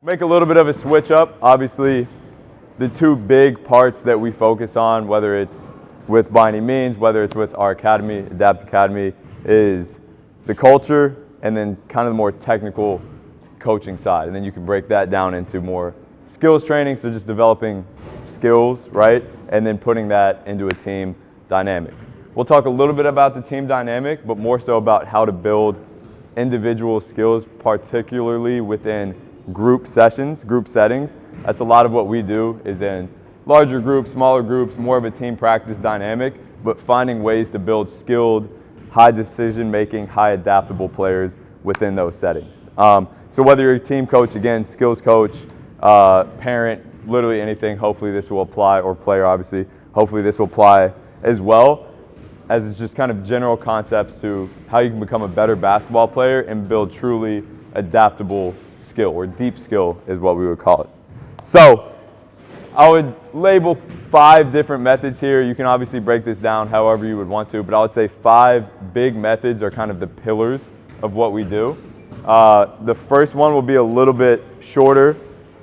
Make a little bit of a switch up. Obviously, the two big parts that we focus on, whether it's with By Any Means, whether it's with our academy, Adapt Academy, is the culture and then kind of the more technical coaching side. And then you can break that down into more skills training, so just developing skills, right? And then putting that into a team dynamic. We'll talk a little bit about the team dynamic, but more so about how to build individual skills, particularly within group sessions, group settings. That's a lot of what we do, is in larger groups, smaller groups, more of a team practice dynamic, but finding ways to build skilled, high decision making, high adaptable players within those settings. So whether you're a team coach, again, skills coach, parent, literally anything, hopefully this will apply, or player obviously, hopefully this will apply as well, as it's just kind of general concepts to how you can become a better basketball player and build truly adaptable skill, or deep skill is what we would call it. So I would label 5 different methods here. You can obviously break this down however you would want to, but I would say 5 big methods are kind of the pillars of what we do. The first one will be a little bit shorter.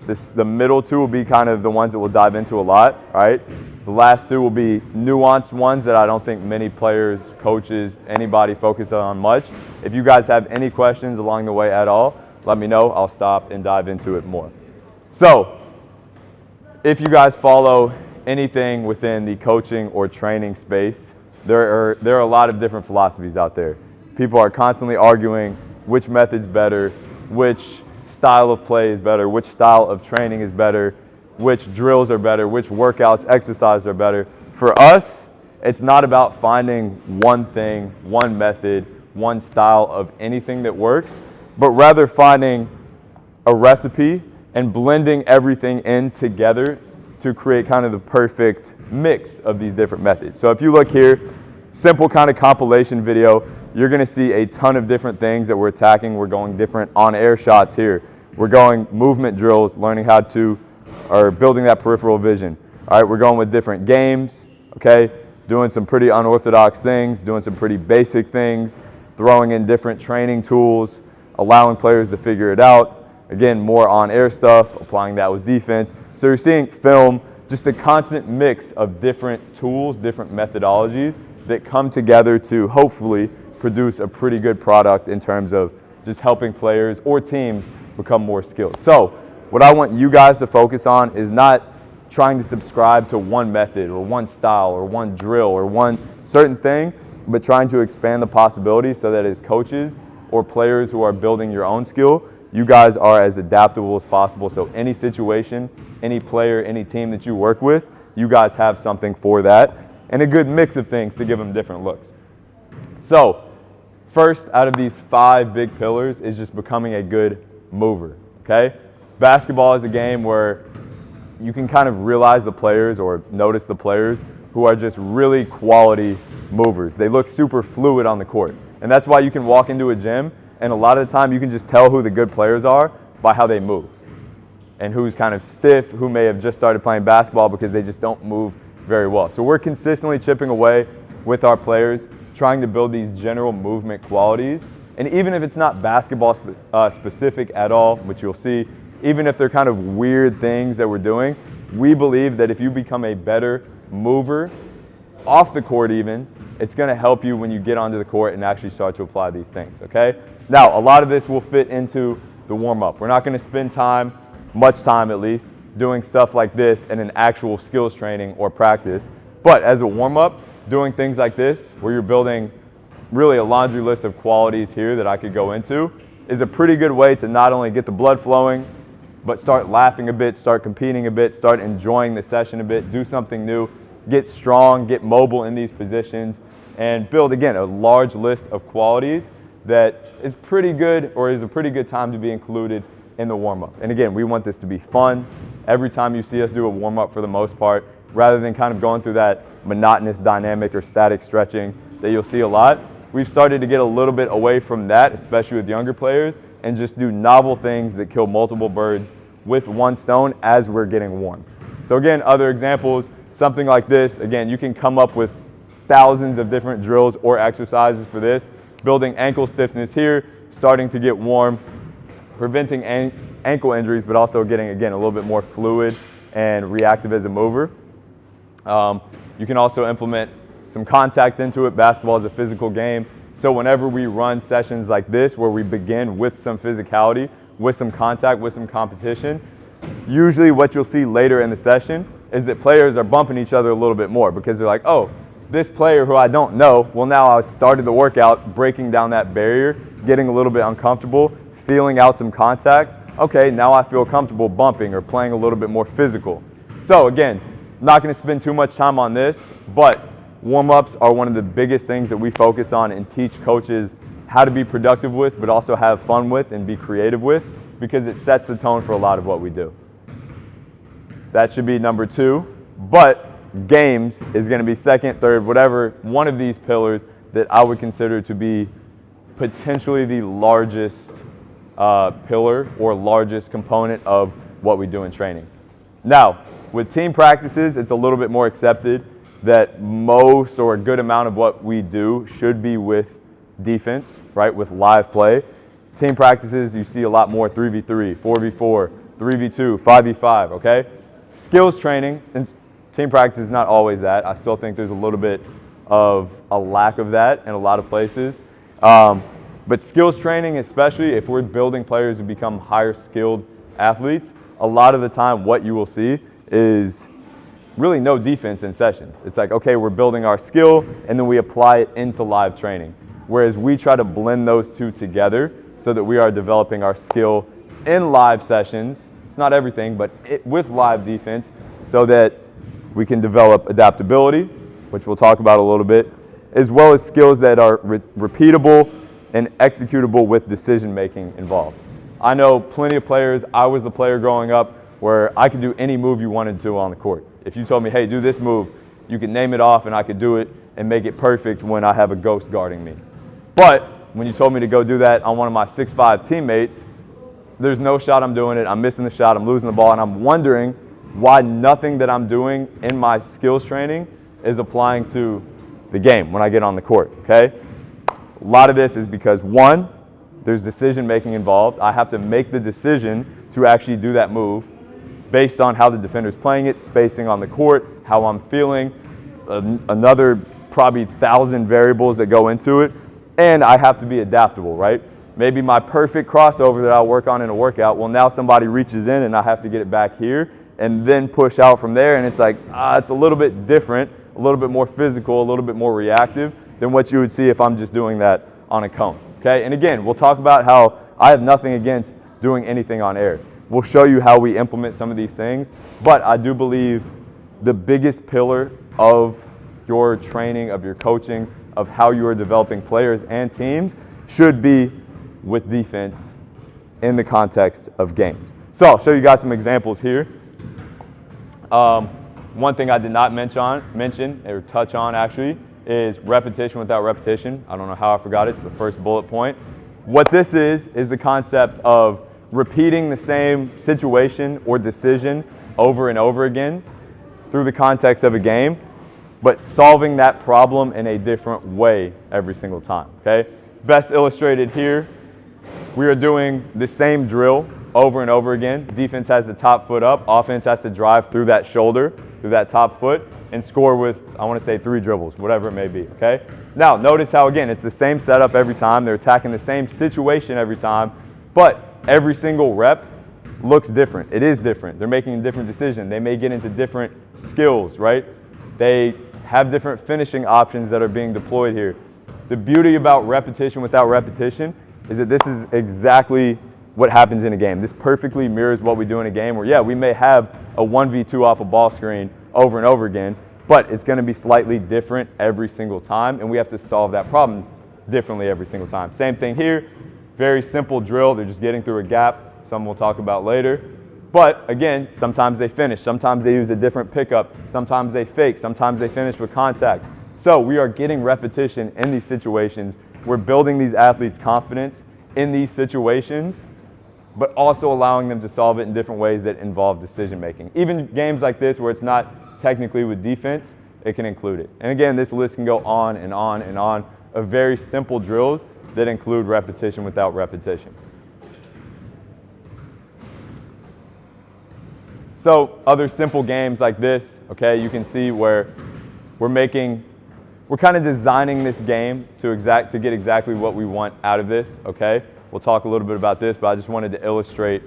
The middle 2 will be kind of the ones that we'll dive into a lot, right? The last 2 will be nuanced ones that I don't think many players, coaches, anybody focuses on much. If you guys have any questions along the way at all, let me know. I'll stop and dive into it more. So, if you guys follow anything within the coaching or training space, there are a lot of different philosophies out there. People are constantly arguing which method's better, which style of play is better, which style of training is better, which drills are better, which workouts, exercises are better. For us, it's not about finding one thing, one method, one style of anything that works, but rather finding a recipe and blending everything in together to create kind of the perfect mix of these different methods. So if you look here, simple kind of compilation video, you're gonna see a ton of different things that we're attacking. We're going different on-air shots here. We're going movement drills, learning how to, or building that peripheral vision. All right, we're going with different games, okay? Doing some pretty unorthodox things, doing some pretty basic things, throwing in different training tools, allowing players to figure it out. Again, more on-air stuff, applying that with defense. So you're seeing film, just a constant mix of different tools, different methodologies that come together to hopefully produce a pretty good product in terms of just helping players or teams become more skilled. So what I want you guys to focus on is not trying to subscribe to one method or one style or one drill or one certain thing, but trying to expand the possibilities so that as coaches or players who are building your own skill, you guys are as adaptable as possible. So any situation, any player, any team that you work with, you guys have something for that and a good mix of things to give them different looks. So first out of these 5 big pillars is just becoming a good mover, okay? Basketball is a game where you can kind of realize the players or notice the players who are just really quality movers. They look super fluid on the court. And that's why you can walk into a gym and a lot of the time you can just tell who the good players are by how they move. And who's kind of stiff, who may have just started playing basketball because they just don't move very well. So we're consistently chipping away with our players, trying to build these general movement qualities. And even if it's not basketball specific at all, which you'll see, even if they're kind of weird things that we're doing, we believe that if you become a better mover, off the court even, it's going to help you when you get onto the court and actually start to apply these things, okay? Now, a lot of this will fit into the warm-up. We're not going to spend time, much time at least, doing stuff like this in an actual skills training or practice. But as a warm-up, doing things like this, where you're building really a laundry list of qualities here that I could go into, is a pretty good way to not only get the blood flowing, but start laughing a bit, start competing a bit, start enjoying the session a bit, do something new, get strong, get mobile in these positions, and build, again, a large list of qualities that is pretty good, or is a pretty good time to be included in the warm-up. And again, we want this to be fun. Every time you see us do a warm-up for the most part, rather than kind of going through that monotonous dynamic or static stretching that you'll see a lot, we've started to get a little bit away from that, especially with younger players, and just do novel things that kill multiple birds with one stone as we're getting warm. So again, other examples, something like this, again, you can come up with thousands of different drills or exercises for this, building ankle stiffness here, starting to get warm, preventing ankle injuries, but also getting, again, a little bit more fluid and reactive as a mover. You can also implement some contact into it. Basketball is a physical game. So whenever we run sessions like this, where we begin with some physicality, with some contact, with some competition, usually what you'll see later in the session is that players are bumping each other a little bit more because they're like, oh, this player who I don't know, well, now I started the workout breaking down that barrier, getting a little bit uncomfortable, feeling out some contact. Okay, now I feel comfortable bumping or playing a little bit more physical. So again, not going to spend too much time on this, but warm-ups are one of the biggest things that we focus on and teach coaches how to be productive with, but also have fun with and be creative with, because it sets the tone for a lot of what we do. That should be number 2, but games is going to be second, third, whatever, one of these pillars that I would consider to be potentially the largest pillar or largest component of what we do in training. Now, with team practices, it's a little bit more accepted that most or a good amount of what we do should be with defense, right, with live play. Team practices, you see a lot more 3v3, 4v4, 3v2, 5v5, okay? Skills training, and team practice is not always that. I still think there's a little bit of a lack of that in a lot of places. But skills training, especially if we're building players to become higher skilled athletes, a lot of the time what you will see is really no defense in sessions. It's like, okay, we're building our skill and then we apply it into live training. Whereas we try to blend those two together so that we are developing our skill in live sessions. It's not everything, but with live defense, so that we can develop adaptability, which we'll talk about a little bit, as well as skills that are repeatable and executable with decision making involved. I know plenty of players. I was the player growing up where I could do any move you wanted to on the court. If you told me, hey, do this move, you could name it off and I could do it and make it perfect when I have a ghost guarding me. But when you told me to go do that on one of my 6'5" teammates, there's no shot I'm doing it. I'm missing the shot. I'm losing the ball. And I'm wondering why nothing that I'm doing in my skills training is applying to the game when I get on the court, okay? A lot of this is because, one, there's decision making involved. I have to make the decision to actually do that move based on how the defender's playing it, spacing on the court, how I'm feeling, another probably 1,000 variables that go into it. And I have to be adaptable, right? Maybe my perfect crossover that I'll work on in a workout, well, now somebody reaches in and I have to get it back here and then push out from there. And it's like, it's a little bit different, a little bit more physical, a little bit more reactive than what you would see if I'm just doing that on a cone, okay? And again, we'll talk about how I have nothing against doing anything on air. We'll show you how we implement some of these things, but I do believe the biggest pillar of your training, of your coaching, of how you are developing players and teams should be with defense in the context of games. So I'll show you guys some examples here. One thing I did not mention or touch on actually is repetition without repetition. I don't know how I forgot it. It's the first bullet point. What this is the concept of repeating the same situation or decision over and over again through the context of a game, but solving that problem in a different way every single time, okay? Best illustrated here, we are doing the same drill over and over again. Defense has the top foot up, offense has to drive through that shoulder, through that top foot, and score with, I want to say 3 dribbles, whatever it may be, okay? Now, notice how, again, it's the same setup every time. They're attacking the same situation every time, but every single rep looks different. It is different. They're making a different decision. They may get into different skills, right? They have different finishing options that are being deployed here. The beauty about repetition without repetition is that this is exactly what happens in a game. This perfectly mirrors what we do in a game where, yeah, we may have a 1v2 off a ball screen over and over again, but it's going to be slightly different every single time, and we have to solve that problem differently every single time. Same thing here. Very simple drill. They're just getting through a gap. Some we'll talk about later. But again, sometimes they finish. Sometimes they use a different pickup. Sometimes they fake. Sometimes they finish with contact. So we are getting repetition in these situations. We're building these athletes' confidence in these situations, but also allowing them to solve it in different ways that involve decision making. Even games like this where it's not technically with defense, it can include it. And again, this list can go on and on and on of very simple drills that include repetition without repetition. So other simple games like this, okay, you can see where we're kind of designing this game to get exactly what we want out of this, okay? We'll talk a little bit about this, but I just wanted to illustrate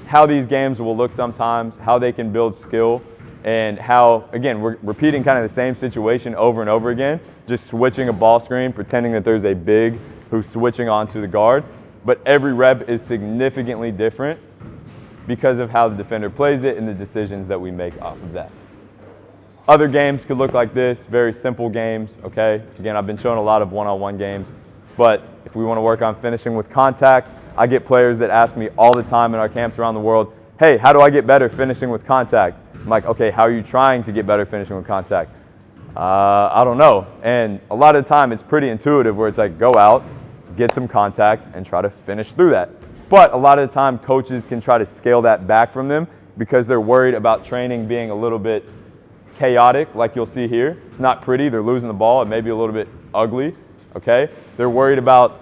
how these games will look sometimes, how they can build skill, and how, again, we're repeating kind of the same situation over and over again, just switching a ball screen, pretending that there's a big who's switching onto the guard. But every rep is significantly different because of how the defender plays it and the decisions that we make off of that. Other games could look like this, very simple games, okay? Again, I've been showing a lot of one-on-one games, but if we want to work on finishing with contact, I get players that ask me all the time in our camps around the world, hey, how do I get better finishing with contact? I'm like, okay, how are you trying to get better finishing with contact? I don't know. And a lot of the time it's pretty intuitive where it's like, go out, get some contact, and try to finish through that. But a lot of the time coaches can try to scale that back from them because they're worried about training being a little bit chaotic, like you'll see here. It's not pretty. They're losing the ball. It may be a little bit ugly, okay? They're worried about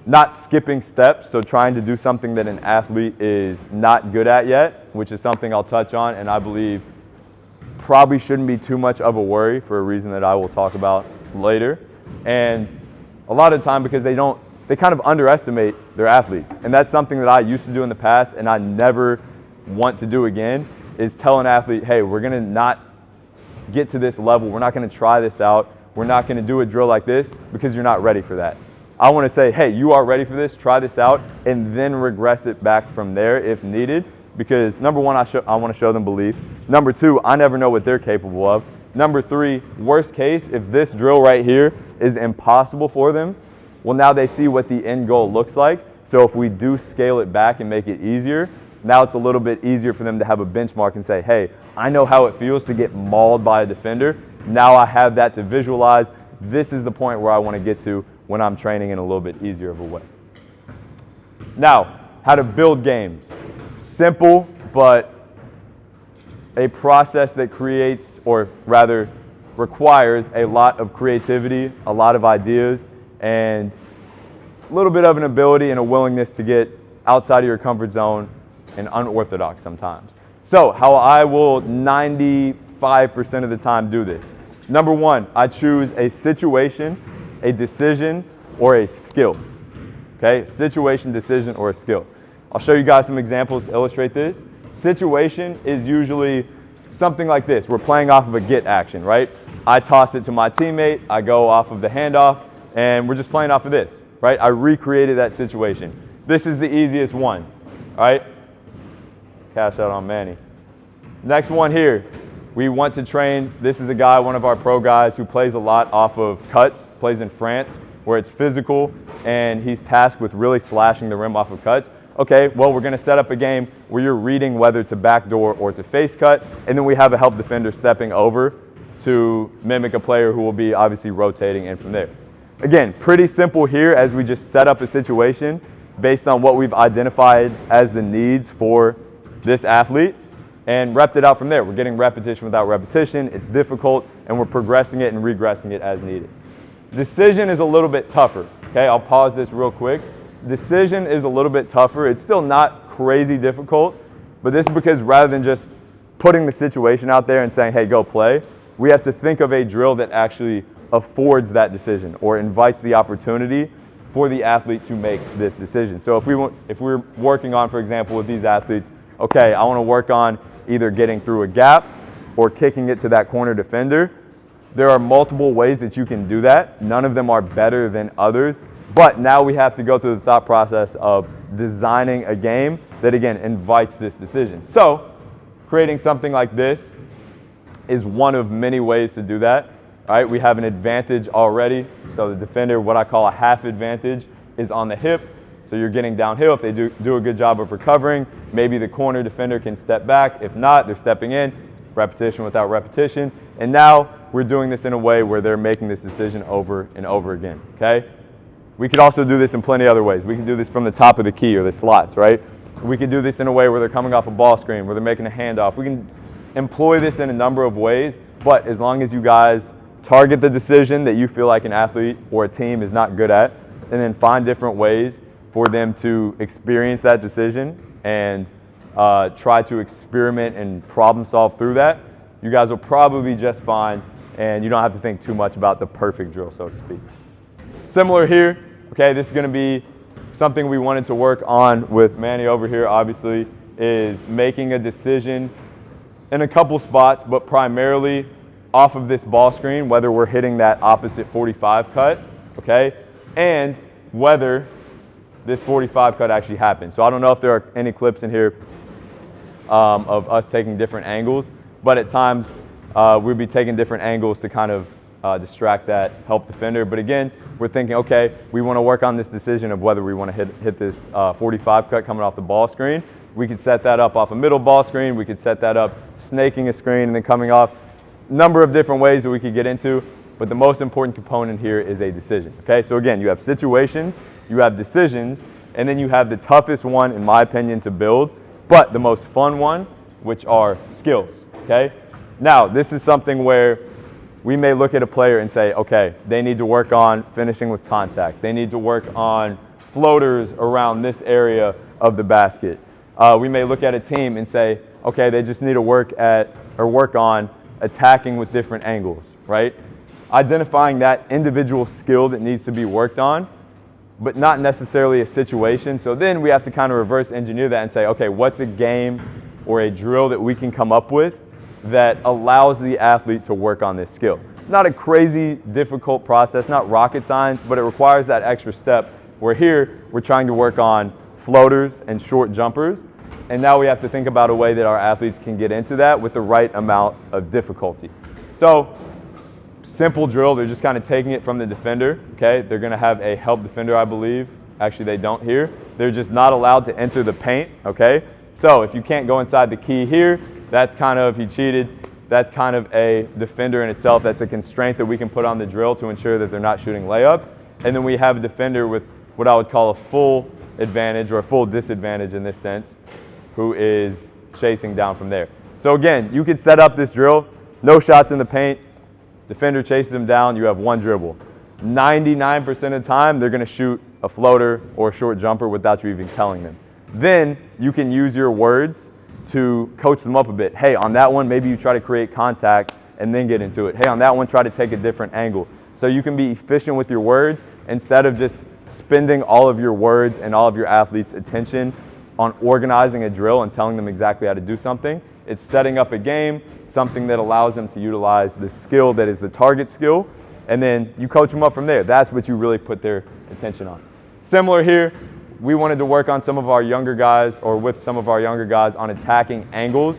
not skipping steps, so trying to do something that an athlete is not good at yet, which is something I'll touch on, and I believe probably shouldn't be too much of a worry for a reason that I will talk about later. And a lot of the time because they kind of underestimate their athletes. And that's something that I used to do in the past and I never want to do again, is tell an athlete, hey, we're going to not get to this level. We're not going to try this out. We're not going to do a drill like this because you're not ready for that. I want to say, hey, you are ready for this. Try this out and then regress it back from there if needed. Because number one, I want to show them belief. Number two, I never know what they're capable of. Number three, worst case, if this drill right here is impossible for them, well, now they see what the end goal looks like. So if we do scale it back and make it easier, now it's a little bit easier for them to have a benchmark and say, hey, I know how it feels to get mauled by a defender. Now I have that to visualize. This is the point where I want to get to when I'm training in a little bit easier of a way. Now, how to build games. Simple, but a process that creates, or rather requires, a lot of creativity, a lot of ideas, and a little bit of an ability and a willingness to get outside of your comfort zone and unorthodox sometimes. So how I will 95% of the time do this. Number one, I choose a situation, a decision, or a skill. Okay, situation, decision, or a skill. I'll show you guys some examples to illustrate this. Situation is usually something like this. We're playing off of a get action, right? I toss it to my teammate, I go off of the handoff, and we're just playing off of this, right? I recreated that situation. This is the easiest one, all right? Cash out on Manny. Next one here, we want to train. This is a guy, one of our pro guys, who plays a lot off of cuts, plays in France, where it's physical, and he's tasked with really slashing the rim off of cuts. Okay, well, we're going to set up a game where you're reading whether to backdoor or to face cut, and then we have a help defender stepping over to mimic a player who will be obviously rotating in from there. Again, pretty simple here as we just set up a situation based on what we've identified as the needs for this athlete and repped it out from there. We're getting repetition without repetition. It's difficult, and we're progressing it and regressing it as needed. Decision is a little bit tougher. Okay, I'll pause this real quick. Decision is a little bit tougher. It's still not crazy difficult, but this is because rather than just putting the situation out there and saying, hey, go play, we have to think of a drill that actually affords that decision or invites the opportunity for the athlete to make this decision. So if we're working on, for example, with these athletes, okay, I want to work on either getting through a gap or kicking it to that corner defender. There are multiple ways that you can do that. None of them are better than others. But now we have to go through the thought process of designing a game that, again, invites this decision. So creating something like this is one of many ways to do that. All right, we have an advantage already. So the defender, what I call a half advantage, is on the hip. So you're getting downhill. If they do a good job of recovering, maybe the corner defender can step back. If not, they're stepping in, repetition without repetition. And now we're doing this in a way where they're making this decision over and over again, okay? We could also do this in plenty of other ways. We can do this from the top of the key or the slots, right? We can do this in a way where they're coming off a ball screen, where they're making a handoff. We can employ this in a number of ways, but as long as you guys target the decision that you feel like an athlete or a team is not good at, and then find different ways for them to experience that decision and try to experiment and problem solve through that, you guys will probably be just fine, and you don't have to think too much about the perfect drill, so to speak. Similar here, okay, this is going to be something we wanted to work on with Manny over here, obviously, is making a decision in a couple spots, but primarily off of this ball screen, whether we're hitting that opposite 45 cut, okay, and whether this 45 cut actually happens. So I don't know if there are any clips in here of us taking different angles, but at times we'd be taking different angles to kind of distract that help defender. But again, we're thinking, okay, we want to work on this decision of whether we want to hit this 45 cut coming off the ball screen. We could set that up off a middle ball screen. We could set that up snaking a screen and then coming off. Number of different ways that we could get into, but the most important component here is a decision. Okay, so again, you have situations, you have decisions, and then you have the toughest one, in my opinion, to build, but the most fun one, which are skills. Okay, now this is something where we may look at a player and say, okay, they need to work on finishing with contact. They need to work on floaters around this area of the basket. We may look at a team and say, okay, they just need to work on attacking with different angles, right? Identifying that individual skill that needs to be worked on, but not necessarily a situation. So then we have to kind of reverse engineer that and say, okay, what's a game or a drill that we can come up with that allows the athlete to work on this skill? Not a crazy difficult process, not rocket science, but it requires that extra step where here we're trying to work on floaters and short jumpers. And now we have to think about a way that our athletes can get into that with the right amount of difficulty. So, simple drill, they're just kind of taking it from the defender, okay? They're gonna have a help defender, I believe. Actually, they don't here. They're just not allowed to enter the paint, okay? So, if you can't go inside the key here, that's kind of, he cheated, that's kind of a defender in itself. That's a constraint that we can put on the drill to ensure that they're not shooting layups. And then we have a defender with what I would call a full advantage or a full disadvantage in this sense, who is chasing down from there. So again, you could set up this drill, no shots in the paint, defender chases them down, you have one dribble. 99% of the time, they're gonna shoot a floater or a short jumper without you even telling them. Then you can use your words to coach them up a bit. Hey, on that one, maybe you try to create contact and then get into it. Hey, on that one, try to take a different angle. So you can be efficient with your words instead of just spending all of your words and all of your athletes' attention on organizing a drill and telling them exactly how to do something. It's setting up a game, something that allows them to utilize the skill that is the target skill, and then you coach them up from there. That's what you really put their attention on. Similar here, we wanted to work on some of our younger guys, or with some of our younger guys, on attacking angles.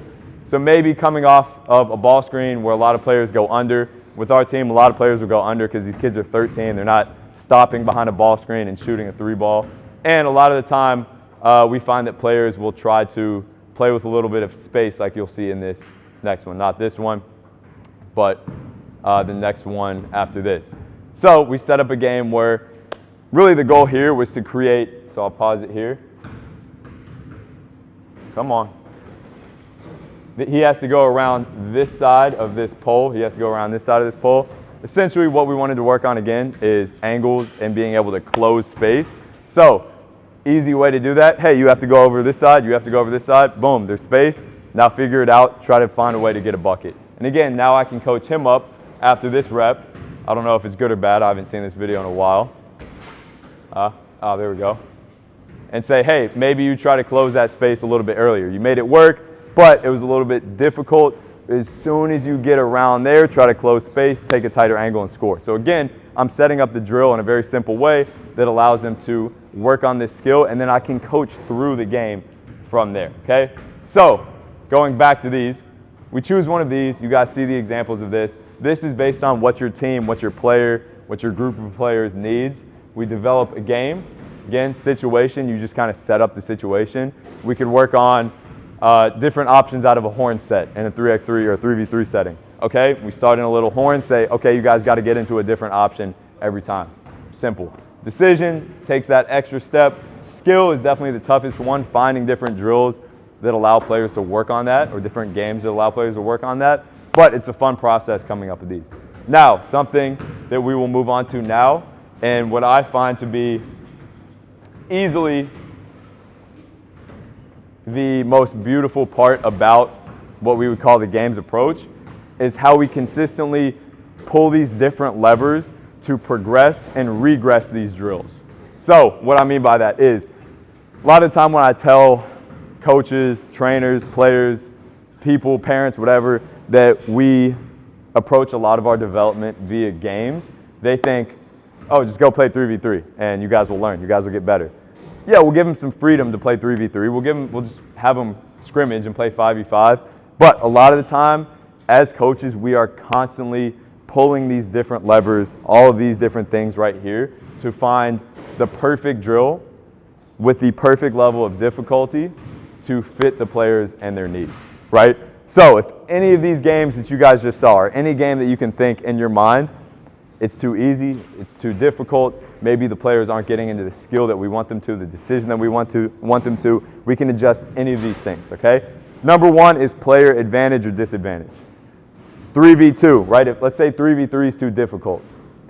So maybe coming off of a ball screen where a lot of players go under. With our team, a lot of players will go under because these kids are 13. They're not stopping behind a ball screen and shooting a three ball. And a lot of the time, we find that players will try to play with a little bit of space, like you'll see in this next one. Not this one, but the next one after this. So we set up a game where really the goal here was to create, so I'll pause it here. Come on. He has to go around this side of this pole. He has to go around this side of this pole. Essentially what we wanted to work on again is angles and being able to close space. So easy way to do that, hey, you have to go over this side, you have to go over this side, boom, there's space. Now figure it out, try to find a way to get a bucket. And again, now I can coach him up after this rep. I don't know if it's good or bad, I haven't seen this video in a while. Oh, there we go. And say, hey, maybe you try to close that space a little bit earlier. You made it work, but it was a little bit difficult. As soon as you get around there, try to close space, take a tighter angle and score. So again, I'm setting up the drill in a very simple way that allows them to work on this skill, and then I can coach through the game from there, okay? So going back to these, we choose one of these. You guys see the examples of this. This is based on what your team, what your player, what your group of players needs. We develop a game. Again, situation, you just kind of set up the situation. We could work on different options out of a horn set in a 3x3 or a 3v3 setting. Okay, we start in a little horn, say, okay, you guys got to get into a different option every time. Simple. Decision takes that extra step. Skill is definitely the toughest one, finding different drills that allow players to work on that, or different games that allow players to work on that. But it's a fun process coming up with these. Now, something that we will move on to now, and what I find to be easily the most beautiful part about what we would call the games approach is how we consistently pull these different levers to progress and regress these drills. So what I mean by that is, a lot of the time when I tell coaches, trainers, players, people, parents, whatever, that we approach a lot of our development via games, they think, oh, just go play 3v3 and you guys will learn, you guys will get better. Yeah, we'll give them some freedom to play 3v3. We'll just have them scrimmage and play 5v5. But a lot of the time, as coaches, we are constantly pulling these different levers, all of these different things right here to find the perfect drill with the perfect level of difficulty to fit the players and their needs, right? So if any of these games that you guys just saw, or any game that you can think in your mind, it's too easy, it's too difficult, maybe the players aren't getting into the skill that we want them to, the decision that we want them to, we can adjust any of these things, okay? Number one is player advantage or disadvantage. 3v2, right? Let's say 3v3 is too difficult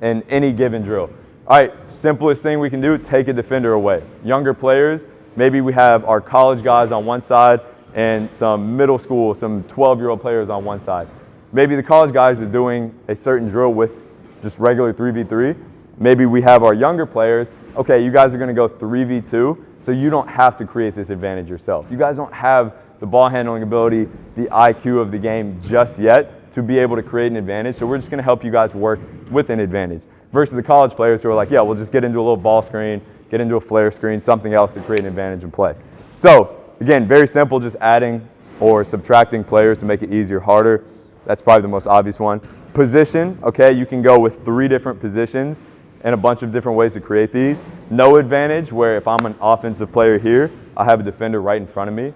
in any given drill. All right, simplest thing we can do, take a defender away. Younger players, maybe we have our college guys on one side and some middle school, some 12-year-old players on one side. Maybe the college guys are doing a certain drill with just regular 3v3. Maybe we have our younger players, okay, you guys are gonna go 3v2, so you don't have to create this advantage yourself. You guys don't have the ball handling ability, the IQ of the game just yet to be able to create an advantage, so we're just gonna help you guys work with an advantage. Versus the college players who are like, yeah, we'll just get into a little ball screen, get into a flare screen, something else to create an advantage and play. So, again, very simple, just adding or subtracting players to make it easier, harder. That's probably the most obvious one. Position, okay, you can go with 3 different positions and a bunch of different ways to create these. No advantage, where if I'm an offensive player here, I have a defender right in front of me.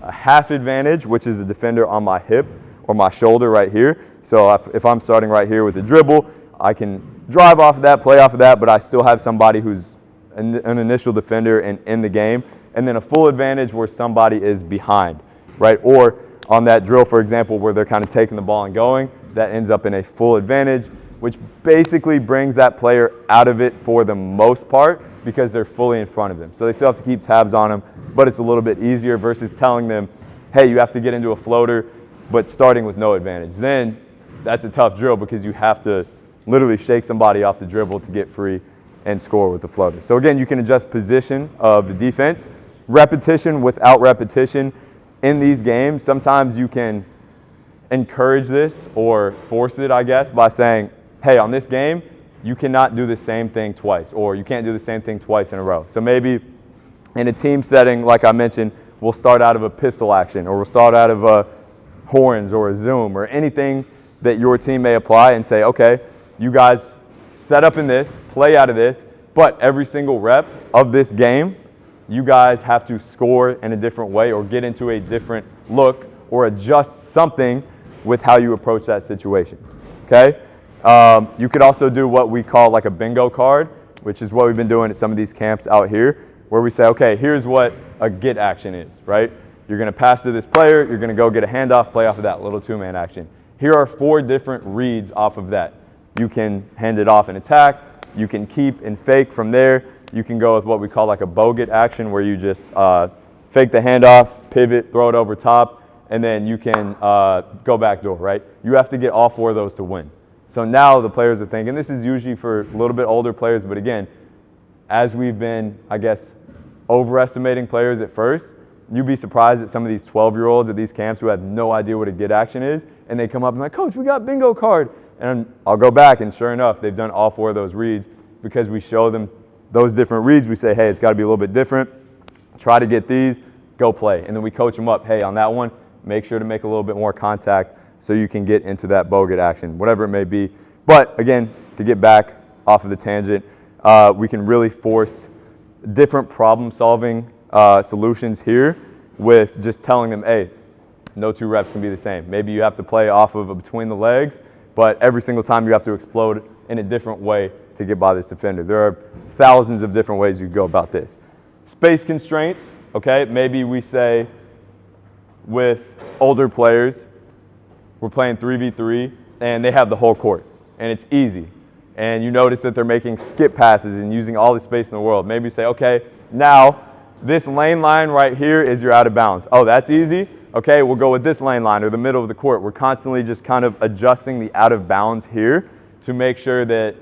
A half advantage, which is a defender on my hip or my shoulder right here. So if I'm starting right here with a dribble, I can drive off of that, play off of that, but I still have somebody who's an initial defender and in the game. And then a full advantage where somebody is behind, right? Or on that drill, for example, where they're kind of taking the ball and going, that ends up in a full advantage, which basically brings that player out of it for the most part because they're fully in front of them. So they still have to keep tabs on them, but it's a little bit easier versus telling them, hey, you have to get into a floater, but starting with no advantage. Then that's a tough drill because you have to literally shake somebody off the dribble to get free and score with the floater. So again, you can adjust position of the defense. Repetition without repetition in these games, sometimes you can encourage this or force it, I guess, by saying, hey, on this game, you cannot do the same thing twice, or you can't do the same thing twice in a row. So maybe in a team setting, like I mentioned, we'll start out of a pistol action, or we'll start out of a horns or a zoom, or anything that your team may apply and say, okay, you guys set up in this, play out of this, but every single rep of this game, you guys have to score in a different way or get into a different look or adjust something with how you approach that situation, okay? You could also do what we call like a bingo card, which is what we've been doing at some of these camps out here, where we say, okay, here's what a get action is, right? You're gonna pass to this player, you're gonna go get a handoff, play off of that little 2-man action. Here are 4 different reads off of that. You can hand it off and attack, you can keep and fake from there, you can go with what we call like a boget action, where you just fake the handoff, pivot, throw it over top, and then you can go back door, right? You have to get all 4 of those to win. So now the players are thinking, this is usually for a little bit older players, but again, as we've been, I guess, overestimating players at first, you'd be surprised at some of these 12-year-olds at these camps who have no idea what a get action is, and they come up and like, coach, we got bingo card. And I'll go back, and sure enough, they've done all 4 of those reads because we show them those different reads. We say, hey, it's got to be a little bit different. Try to get these, go play. And then we coach them up, hey, on that one, make sure to make a little bit more contact so you can get into that boget action, whatever it may be. But again, to get back off of the tangent, we can really force different problem-solving solutions here with just telling them, hey, no 2 reps can be the same. Maybe you have to play off of a between the legs, but every single time you have to explode in a different way to get by this defender. There are thousands of different ways you go about this. Space constraints, okay? Maybe we say with older players, we're playing 3v3, and they have the whole court, and it's easy. And you notice that they're making skip passes and using all the space in the world. Maybe you say, okay, now This lane line right here is your out of bounds. Oh, that's easy? Okay, we'll go with this lane line or the middle of the court. We're constantly just kind of adjusting the out of bounds here to make sure that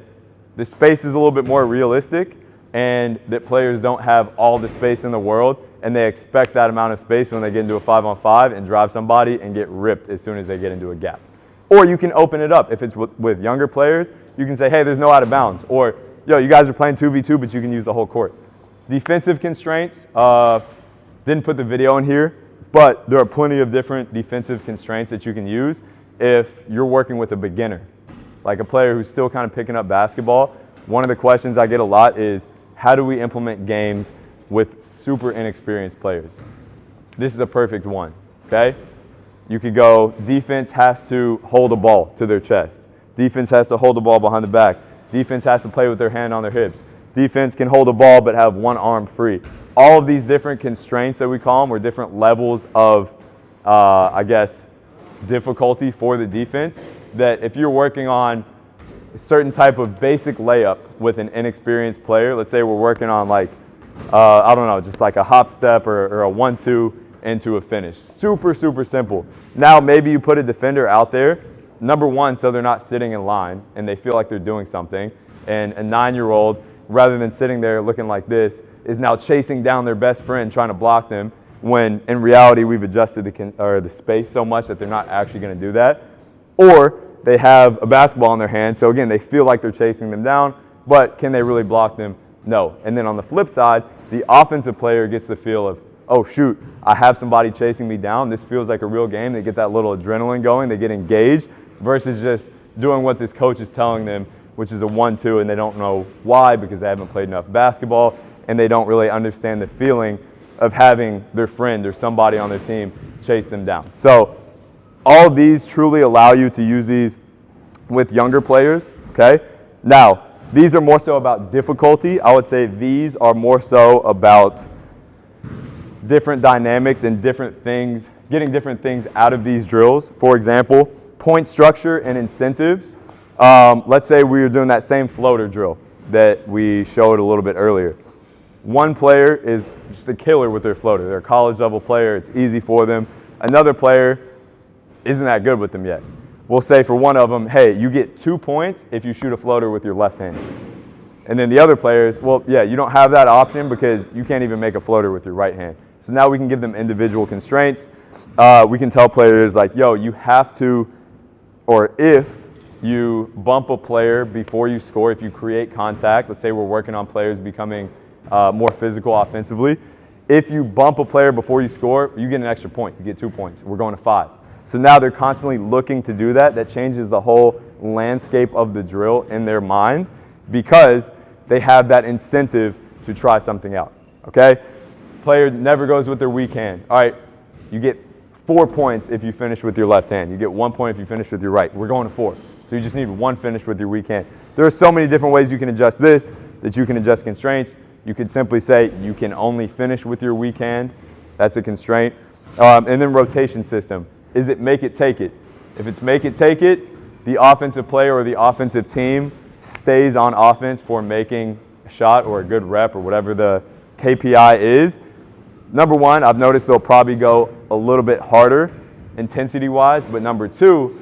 the space is a little bit more realistic and that players don't have all the space in the world and they expect that amount of space when they get into a 5-on-5 and drive somebody and get ripped as soon as they get into a gap. Or you can open it up. If it's with younger players, you can say, hey, there's no out of bounds. Or, yo, you guys are playing 2v2, but you can use the whole court. Defensive constraints, didn't put the video in here, but there are plenty of different defensive constraints that you can use if you're working with a beginner. Like a player who's still kind of picking up basketball, one of the questions I get a lot is, how do we implement games with super inexperienced players? This is a perfect one, okay? You could go, defense has to hold a ball to their chest. Defense has to hold the ball behind the back. Defense has to play with their hand on their hips. Defense can hold a ball but have one arm free. All of these different constraints that we call them, or different levels of, I guess, difficulty for the defense, that if you're working on a certain type of basic layup with an inexperienced player, let's say we're working on like, I don't know, just like a hop step or a 1-2 into a finish. Super, super simple. Now maybe you put a defender out there, number one, so they're not sitting in line and they feel like they're doing something, and a 9-year-old, rather than sitting there looking like this, is now chasing down their best friend trying to block them, when in reality we've adjusted the space so much that they're not actually going to do that. Or they have a basketball in their hand, so again, they feel like they're chasing them down, but can they really block them? No. And then on the flip side, the offensive player gets the feel of, oh shoot, I have somebody chasing me down. This feels like a real game. They get that little adrenaline going. They get engaged versus just doing what this coach is telling them, which is a 1-2, and they don't know why because they haven't played enough basketball and they don't really understand the feeling of having their friend or somebody on their team chase them down. So all of these truly allow you to use these with younger players, okay? Now, these are more so about difficulty. I would say these are more so about different dynamics and different things, getting different things out of these drills. For example, point structure and incentives. Let's say we were doing that same floater drill that we showed a little bit earlier. One player is just a killer with their floater. They're a college level player. It's easy for them. Another player isn't that good with them yet. We'll say for one of them, hey, you get 2 points if you shoot a floater with your left hand. And then the other players, well, yeah, you don't have that option because you can't even make a floater with your right hand. So now we can give them individual constraints. We can tell players like, yo, you have to, or if you bump a player before you score, if you create contact, let's say we're working on players becoming more physical offensively. If you bump a player before you score, you get an extra point. You get 2 points. We're going to 5. So now they're constantly looking to do that. That changes the whole landscape of the drill in their mind because they have that incentive to try something out, okay? Player never goes with their weak hand. All right, you get 4 points if you finish with your left hand. You get 1 point if you finish with your right. We're going to 4. So you just need 1 finish with your weak hand. There are so many different ways you can adjust this, that you can adjust constraints. You could simply say you can only finish with your weak hand. That's a constraint. And then rotation system. Is it make it, take it? If it's make it, take it, the offensive player or the offensive team stays on offense for making a shot or a good rep or whatever the KPI is. Number one, I've noticed they'll probably go a little bit harder intensity-wise, but number two,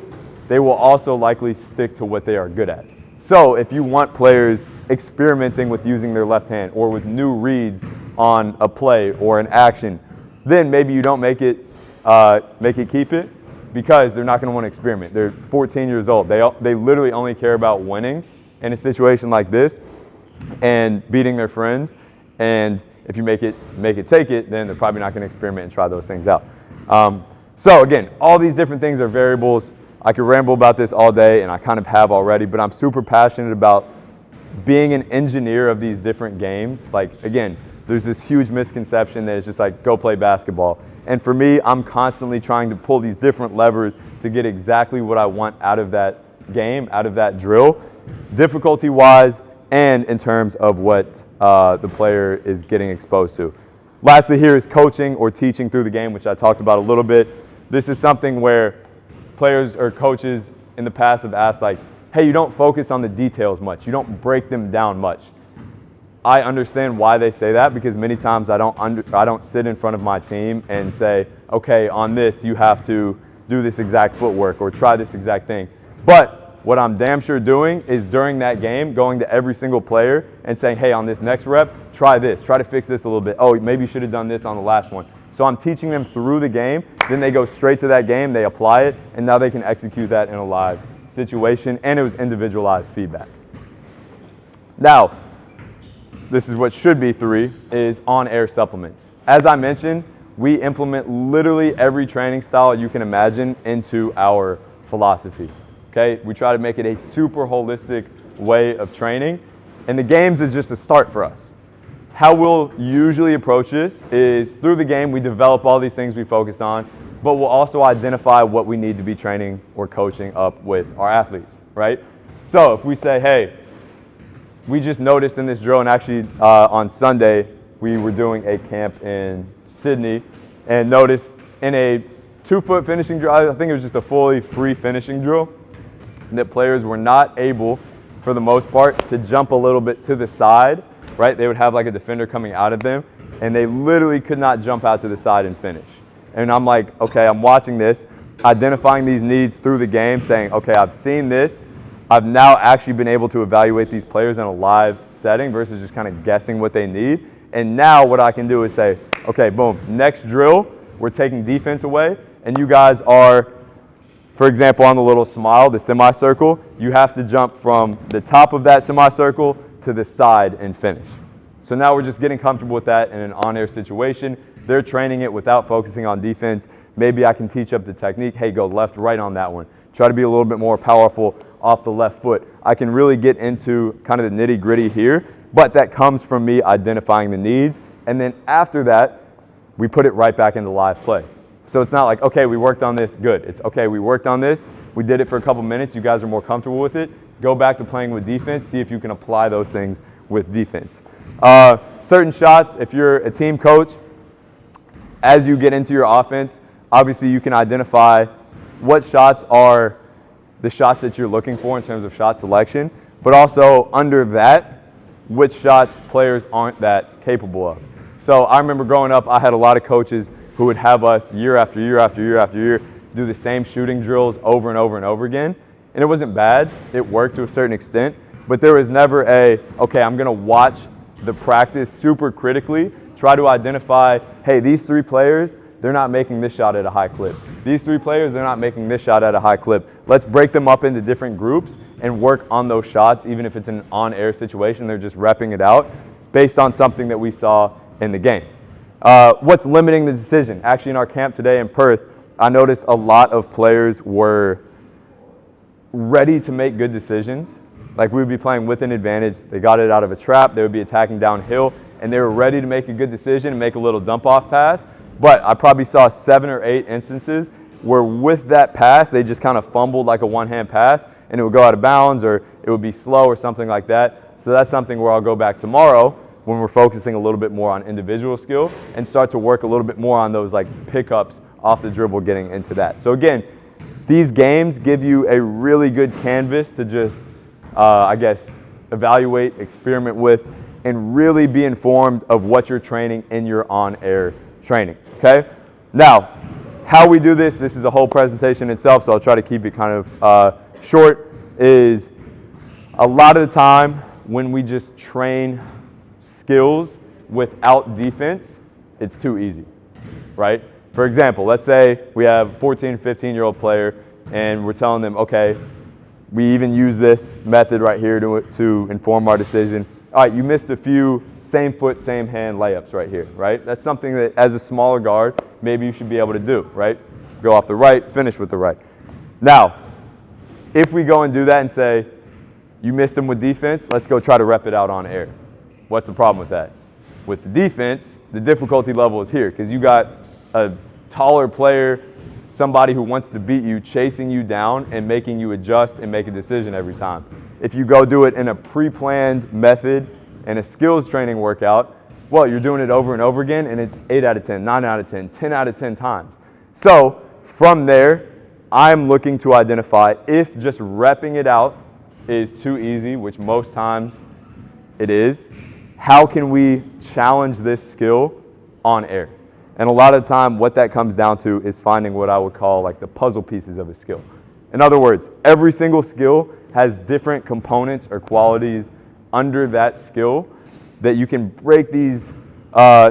they will also likely stick to what they are good at. So if you want players experimenting with using their left hand or with new reads on a play or an action, then maybe you don't make it keep it because they're not going to want to experiment. They're 14 years old. They literally only care about winning in a situation like this and beating their friends. And if you make it take it, then they're probably not going to experiment and try those things out. So again, all these different things are variables. I could ramble about this all day, and I kind of have already, but I'm super passionate about being an engineer of these different games. Like, again, there's this huge misconception that it's just like, go play basketball. And for me, I'm constantly trying to pull these different levers to get exactly what I want out of that game, out of that drill, difficulty-wise and in terms of what the player is getting exposed to. Lastly here is coaching or teaching through the game, which I talked about a little bit. This is something where players or coaches in the past have asked like, hey, you don't focus on the details much. You don't break them down much. I understand why they say that, because many times I don't sit in front of my team and say, okay, on this you have to do this exact footwork or try this exact thing. But what I'm damn sure doing is during that game going to every single player and saying, hey, on this next rep, try this, try to fix this a little bit. Oh, maybe you should have done this on the last one. So I'm teaching them through the game, then they go straight to that game, they apply it, and now they can execute that in a live situation, and it was individualized feedback. Now, this is what should be 3, is on-air supplements. As I mentioned, we implement literally every training style you can imagine into our philosophy. Okay? We try to make it a super holistic way of training, and the games is just a start for us. How we'll usually approach this is through the game, we develop all these things we focus on, but we'll also identify what we need to be training or coaching up with our athletes, right? So if we say, hey, we just noticed in this drill, and actually on Sunday, we were doing a camp in Sydney and noticed in a 2-foot finishing drill, I think it was just a fully free finishing drill, that players were not able, for the most part, to jump a little bit to the side, right? They would have like a defender coming out of them, and they literally could not jump out to the side and finish. And I'm like, okay, I'm watching this, identifying these needs through the game, saying, okay, I've seen this. I've now actually been able to evaluate these players in a live setting versus just kind of guessing what they need. And now what I can do is say, okay, boom, next drill, we're taking defense away, and you guys are, for example, on the little smile, the semicircle, you have to jump from the top of that semicircle to the side and finish. So now we're just getting comfortable with that in an on-air situation. They're training it without focusing on defense. Maybe I can teach up the technique. Hey, go left, right on that one. Try to be a little bit more powerful off the left foot. I can really get into kind of the nitty-gritty here, but that comes from me identifying the needs. And then after that, we put it right back into live play. So it's not like, okay, we worked on this, good. It's, okay, we worked on this, we did it for a couple minutes, you guys are more comfortable with it. Go back to playing with defense, see if you can apply those things with defense. Certain shots, if you're a team coach, as you get into your offense, obviously you can identify what shots are the shots that you're looking for in terms of shot selection, but also under that, which shots players aren't that capable of. So I remember growing up, I had a lot of coaches who would have us year after year after year after year do the same shooting drills over and over and over again. And it wasn't bad, it worked to a certain extent, but there was never a, okay, I'm gonna watch the practice super critically, try to identify, hey, these 3 players, they're not making this shot at a high clip. These 3 players, they're not making this shot at a high clip. Let's break them up into different groups and work on those shots, even if it's an on-air situation, they're just repping it out based on something that we saw in the game. What's limiting the decision? Actually, in our camp today in Perth, I noticed a lot of players were ready to make good decisions. Like we would be playing with an advantage, they got it out of a trap, they would be attacking downhill, and they were ready to make a good decision and make a little dump-off pass. But I probably saw 7 or 8 instances where with that pass, they just kind of fumbled like a one-hand pass, and it would go out of bounds or it would be slow or something like that. So that's something where I'll go back tomorrow when we're focusing a little bit more on individual skill and start to work a little bit more on those like pickups off the dribble, getting into that. So again, these games give you a really good canvas to just, I guess, evaluate, experiment with, and really be informed of what you're training in your on-air training, okay? Now, how we do this is a whole presentation itself, so I'll try to keep it kind of short, is a lot of the time when we just train skills without defense, it's too easy, right? For example, let's say we have a 14, 15-year-old player and we're telling them, okay, we even use this method right here to inform our decision. All right, you missed a few same foot, same hand layups right here, right? That's something that as a smaller guard, maybe you should be able to do, right? Go off the right, finish with the right. Now, if we go and do that and say, you missed them with defense, let's go try to rep it out on air. What's the problem with that? With the defense, the difficulty level is here because you got a taller player, somebody who wants to beat you, chasing you down and making you adjust and make a decision every time. If you go do it in a pre-planned method and a skills training workout, well, you're doing it over and over again and it's 8 out of 10, 9 out of 10, 10 out of 10 times. So from there, I'm looking to identify if just repping it out is too easy, which most times it is, how can we challenge this skill on air? And a lot of the time, what that comes down to is finding what I would call like the puzzle pieces of a skill. In other words, every single skill has different components or qualities under that skill that you can break these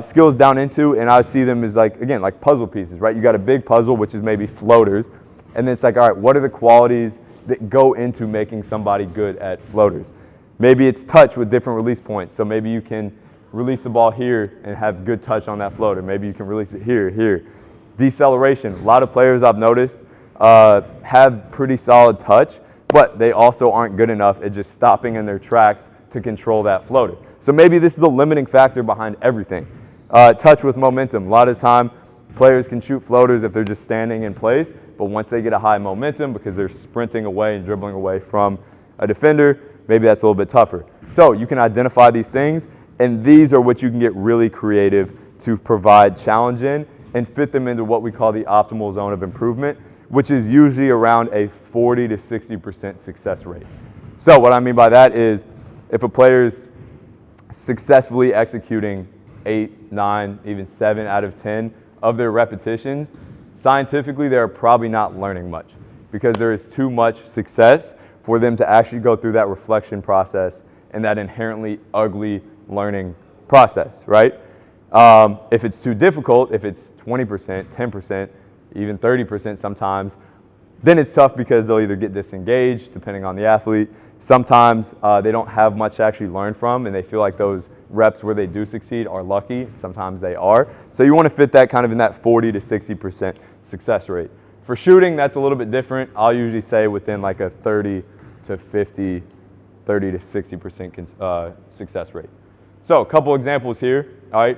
skills down into, and I see them as like, again, like puzzle pieces, right? You got a big puzzle, which is maybe floaters, and then it's like, all right, what are the qualities that go into making somebody good at floaters? Maybe it's touch with different release points, so maybe you can release the ball here and have good touch on that floater. Maybe you can release it here, here. Deceleration, a lot of players I've noticed have pretty solid touch, but they also aren't good enough at just stopping in their tracks to control that floater. So maybe this is the limiting factor behind everything. Touch with momentum. A lot of time, players can shoot floaters if they're just standing in place, but once they get a high momentum because they're sprinting away and dribbling away from a defender, maybe that's a little bit tougher. So you can identify these things, and these are what you can get really creative to provide challenge in and fit them into what we call the optimal zone of improvement, which is usually around a 40 to 60% success rate. So what I mean by that is if a player's successfully executing 8, 9, even 7 out of 10 of their repetitions, scientifically they're probably not learning much because there is too much success for them to actually go through that reflection process and that inherently ugly learning process, right? If it's too difficult, if it's 20%, 10%, even 30% sometimes, then it's tough because they'll either get disengaged, depending on the athlete. Sometimes they don't have much to actually learn from, and they feel like those reps where they do succeed are lucky. Sometimes they are. So you want to fit that kind of in that 40 to 60% success rate. For shooting, that's a little bit different. I'll usually say within like a 30 to 50, 30 to 60% success rate. So a couple examples here, all right?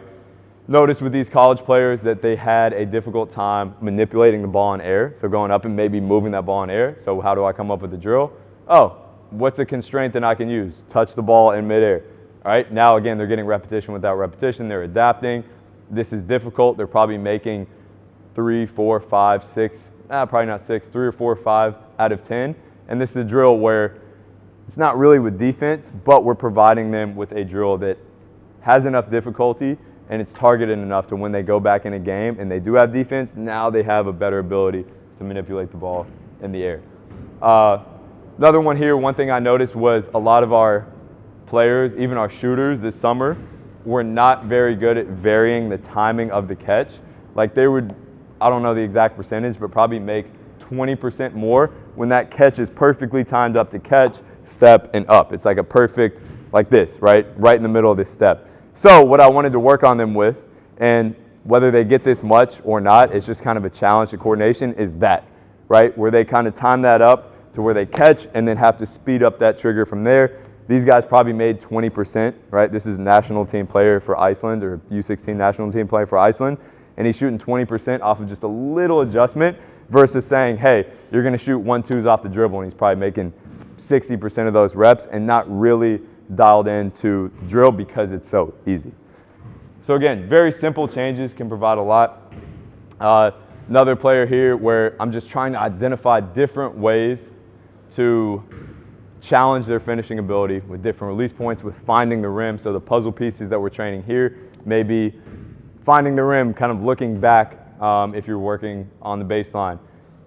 Notice with these college players that they had a difficult time manipulating the ball in air, so going up and maybe moving that ball in air. So how do I come up with the drill? Oh, what's a constraint that I can use? Touch the ball in midair. All right, now again, they're getting repetition without repetition. They're adapting. This is difficult. They're probably making 3, 4, 5, 6, probably not 6, 3 or 4 or 5 out of 10. And this is a drill where it's not really with defense, but we're providing them with a drill that has enough difficulty and it's targeted enough to when they go back in a game and they do have defense, now they have a better ability to manipulate the ball in the air. Another one here, one thing I noticed was a lot of our players, even our shooters this summer, were not very good at varying the timing of the catch. Like they would, I don't know the exact percentage, but probably make 20% more when that catch is perfectly timed up to catch, step, and up. It's like a perfect, like this, right in the middle of this step. So what I wanted to work on them with, and whether they get this much or not, it's just kind of a challenge to coordination, is that, right? Where they kind of time that up to where they catch and then have to speed up that trigger from there. These guys probably made 20%, right? This is national team player for Iceland or U16 national team player for Iceland, and he's shooting 20% off of just a little adjustment versus saying, hey, you're going to shoot 1-2s off the dribble, and he's probably making 60% of those reps and not really dialed into drill because it's so easy. So again, very simple changes can provide a lot. Another player here where I'm just trying to identify different ways to challenge their finishing ability with different release points, with finding the rim. So the puzzle pieces that we're training here may be finding the rim, kind of looking back if you're working on the baseline.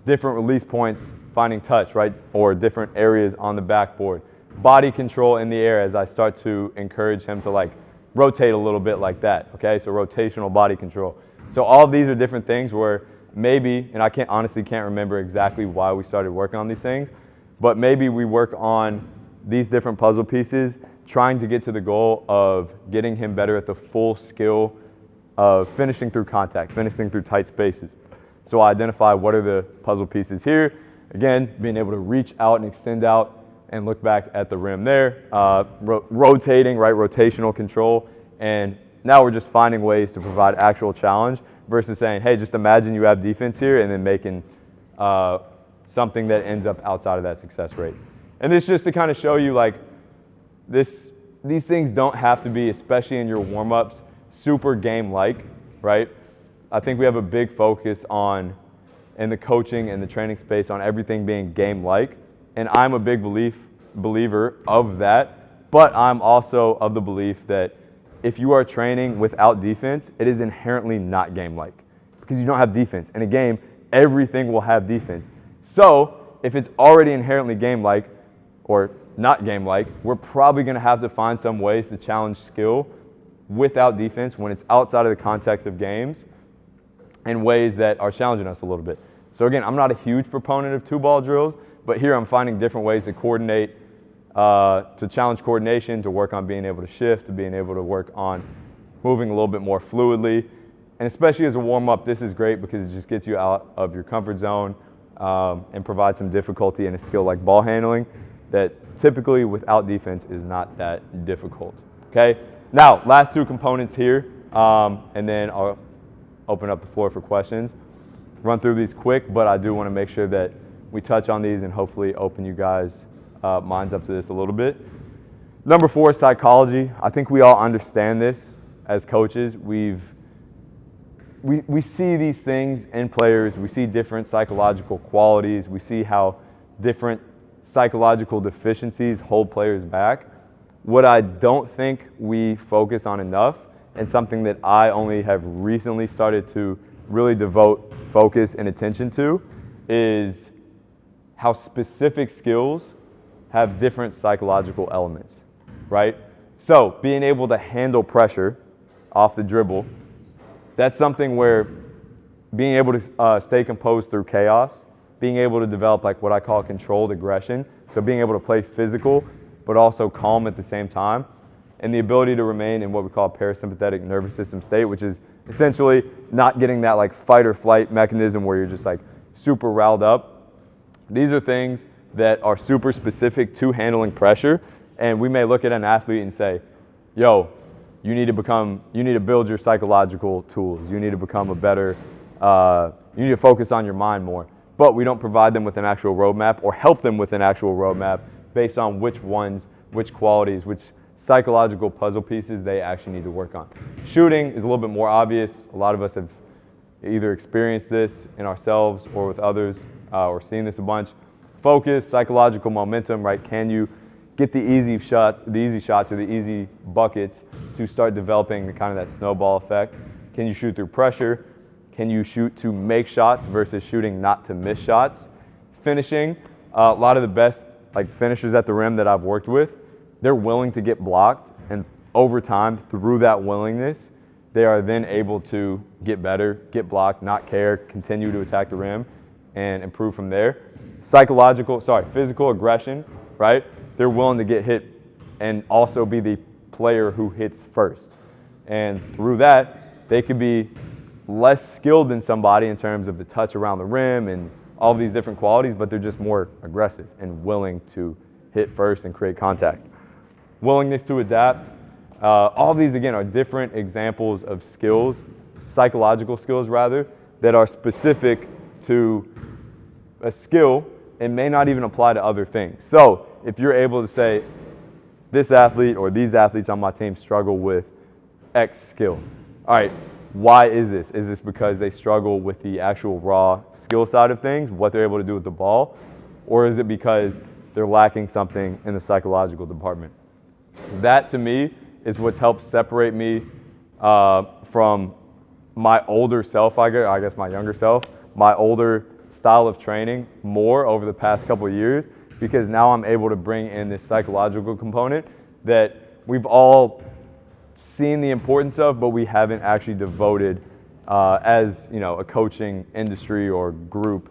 Different release points, finding touch, right? Or different areas on the backboard. Body control in the air as I start to encourage him to like rotate a little bit like that, okay? So rotational body control. So all of these are different things where maybe, and I honestly can't remember exactly why we started working on these things, but maybe we work on these different puzzle pieces trying to get to the goal of getting him better at the full skill of finishing through contact, finishing through tight spaces. So I identify what are the puzzle pieces here. Again, being able to reach out and extend out and look back at the rim there, rotating, right, rotational control, and now we're just finding ways to provide actual challenge versus saying, hey, just imagine you have defense here and then making something that ends up outside of that success rate. And this just to kind of show you like these things don't have to be, especially in your warm-ups, super game-like, right? I think we have a big focus on, in the coaching and the training space, on everything being game-like. And I'm a big believer of that, but I'm also of the belief that if you are training without defense, it is inherently not game-like because you don't have defense. In a game, everything will have defense. So if it's already inherently game-like or not game-like, we're probably going to have to find some ways to challenge skill without defense when it's outside of the context of games in ways that are challenging us a little bit. So again, I'm not a huge proponent of two-ball drills, but here I'm finding different ways to coordinate, to challenge coordination, to work on being able to shift, to being able to work on moving a little bit more fluidly. And especially as a warm-up, this is great because it just gets you out of your comfort zone and provides some difficulty in a skill like ball handling that typically without defense is not that difficult. Okay? Now, last two components here, and then I'll open up the floor for questions. Run through these quick, but I do want to make sure that we touch on these and hopefully open you guys' minds up to this a little bit. Number 4 is psychology. I think we all understand this as coaches. We see these things in players. We see different psychological qualities. We see how different psychological deficiencies hold players back. What I don't think we focus on enough, and something that I only have recently started to really devote focus and attention to, is how specific skills have different psychological elements, right? So being able to handle pressure off the dribble, that's something where being able to stay composed through chaos, being able to develop like what I call controlled aggression, so being able to play physical but also calm at the same time, and the ability to remain in what we call a parasympathetic nervous system state, which is essentially not getting that like fight or flight mechanism where you're just like super riled up. These are things that are super specific to handling pressure, and we may look at an athlete and say, yo, you need to build your psychological tools. You need to become a better, you need to focus on your mind more. But we don't provide them with an actual roadmap or help them with an actual roadmap based on which ones, which qualities, which psychological puzzle pieces they actually need to work on. Shooting is a little bit more obvious. A lot of us have either experienced this in ourselves or with others or seen this a bunch. Focus, psychological momentum, right? Can you get the easy shots or the easy buckets to start developing the kind of that snowball effect? Can you shoot through pressure? Can you shoot to make shots versus shooting not to miss shots? Finishing, a lot of the best like finishers at the rim that I've worked with, they're willing to get blocked, and over time, through that willingness, they are then able to get better, get blocked, not care, continue to attack the rim, and improve from there. Physical aggression, right? They're willing to get hit and also be the player who hits first. And through that, they could be less skilled than somebody in terms of the touch around the rim and all of these different qualities, but they're just more aggressive and willing to hit first and create contact. Willingness to adapt. All of these, again, are different examples of skills, psychological skills rather, that are specific to a skill and may not even apply to other things. So if you're able to say, this athlete or these athletes on my team struggle with X skill. All right, why is this? Is this because they struggle with the actual raw skill side of things, what they're able to do with the ball, or is it because they're lacking something in the psychological department? That, to me, is what's helped separate me from my older self, I guess my younger self, my older style of training more over the past couple of years, because now I'm able to bring in this psychological component that we've all seen the importance of, but we haven't actually devoted as a coaching industry or group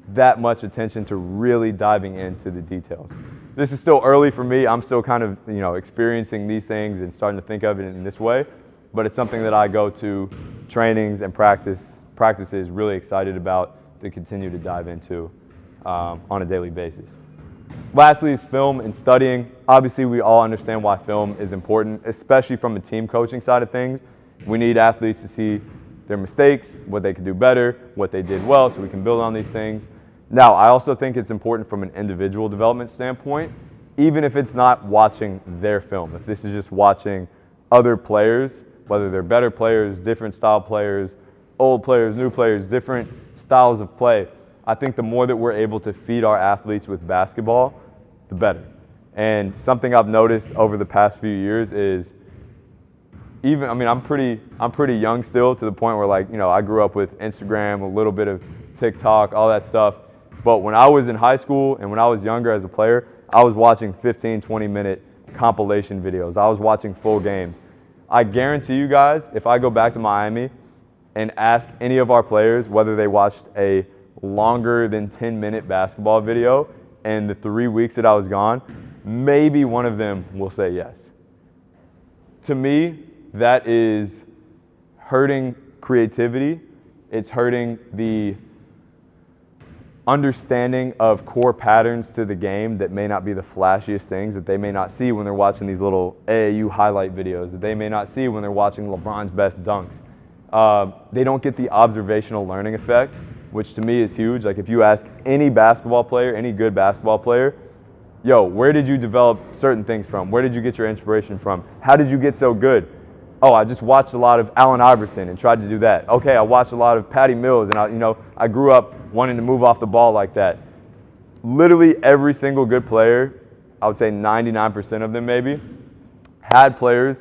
that much attention to really diving into the details. This is still early for me. I'm still kind of experiencing these things and starting to think of it in this way, but it's something that I go to trainings and practices really excited about to continue to dive into on a daily basis. Lastly is film and studying. Obviously, we all understand why film is important, especially from a team coaching side of things. We need athletes to see their mistakes, what they could do better, what they did well, so we can build on these things. Now, I also think it's important from an individual development standpoint, even if it's not watching their film. If this is just watching other players, whether they're better players, different style players, old players, new players, different styles of play, I think the more that we're able to feed our athletes with basketball, the better. And something I've noticed over the past few years is even, I mean, I'm pretty young still, to the point where, like, you know, I grew up with Instagram, a little bit of TikTok, all that stuff. But when I was in high school and when I was younger as a player, I was watching 15, 20-minute compilation videos. I was watching full games. I guarantee you guys, if I go back to Miami and ask any of our players whether they watched a longer than 10-minute basketball video in the 3 weeks that I was gone, maybe one of them will say yes. To me, that is hurting creativity. It's hurting the understanding of core patterns to the game that may not be the flashiest things, that they may not see when they're watching these little AAU highlight videos, that they may not see when they're watching LeBron's best dunks. They don't get the observational learning effect, which to me is huge. Like, if you ask any basketball player, any good basketball player, yo, where did you develop certain things from? Where did you get your inspiration from? How did you get so good? Oh, I just watched a lot of Allen Iverson and tried to do that. Okay, I watched a lot of Patty Mills, and I grew up wanting to move off the ball like that. Literally every single good player, I would say 99% of them maybe, had players